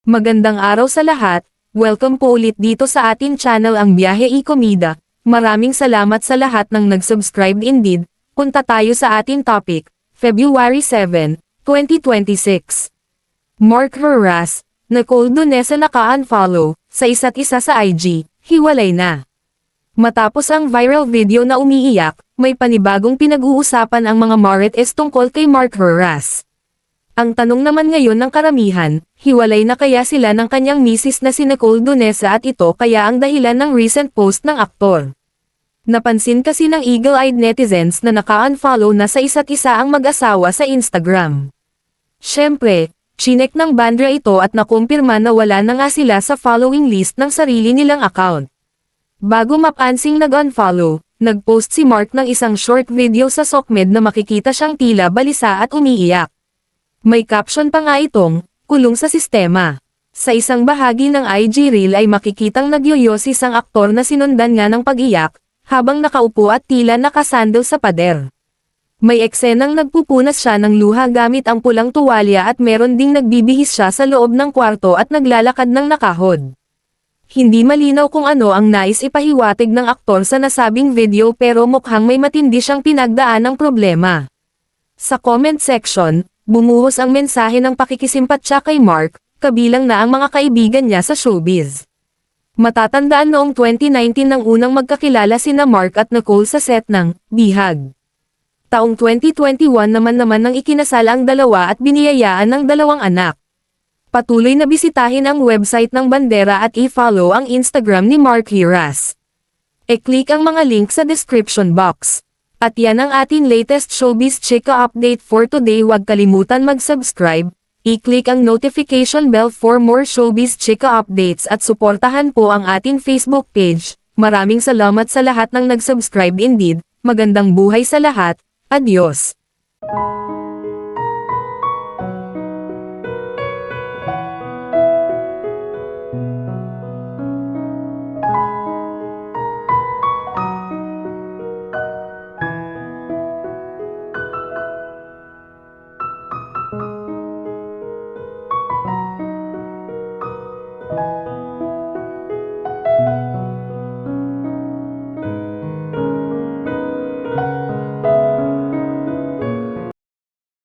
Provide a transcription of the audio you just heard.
Magandang araw sa lahat, welcome po ulit dito sa atin channel ang Biyahe y Komida. Maraming salamat sa lahat ng nag-subscribe indeed. Punta tayo sa ating topic, February 7, 2026. Mark Herras, Nicole Donesa naka-unfollow, sa isa't isa sa IG, hiwalay na. Matapos ang viral video na umiiyak, may panibagong pinag-uusapan ang mga Marites tungkol kay Mark Herras. Ang tanong naman ngayon ng karamihan, hiwalay na kaya sila ng kanyang misis na si Nicole Donesa at ito kaya ang dahilan ng recent post ng aktor. Napansin kasi ng eagle-eyed netizens na naka-unfollow na sa isa't isa ang mag-asawa sa Instagram. Syempre, chinek ng bandra ito at nakumpirma na wala na nga sila sa following list ng sarili nilang account. Bago mapansing nag-unfollow, nag-post si Mark ng isang short video sa SOCMED na makikita siyang tila balisa at umiiyak. May caption pa nga itong, kulong sa sistema. Sa isang bahagi ng IG reel ay makikitang nagyoyosis ang aktor na sinundan nga ng pag-iyak, habang nakaupo at tila nakasandal sa pader. May eksenang nagpupunas siya ng luha gamit ang pulang tuwalya at meron ding nagbibihis siya sa loob ng kwarto at naglalakad ng nakahod. Hindi malinaw kung ano ang nais ipahiwatig ng aktor sa nasabing video pero mukhang may matindi siyang pinagdaanang problema. Sa comment section, bumuhos ang mensahe ng pakikisimpatya kay Mark, kabilang na ang mga kaibigan niya sa showbiz. Matatandaan noong 2019 nang unang magkakilala sina Mark at Nicole sa set ng Bihag. Taong 2021 naman nang ikinasal ang dalawa at biniyayaan ng dalawang anak. Patuloy na bisitahin ang website ng bandera at i-follow ang Instagram ni Mark Herras. E-click ang mga link sa description box. At yan ang ating latest showbiz chika update for today. Huwag kalimutan mag-subscribe, i-click ang notification bell for more showbiz chika updates at suportahan po ang ating Facebook page. Maraming salamat sa lahat ng nag-subscribe indeed, magandang buhay sa lahat, adios.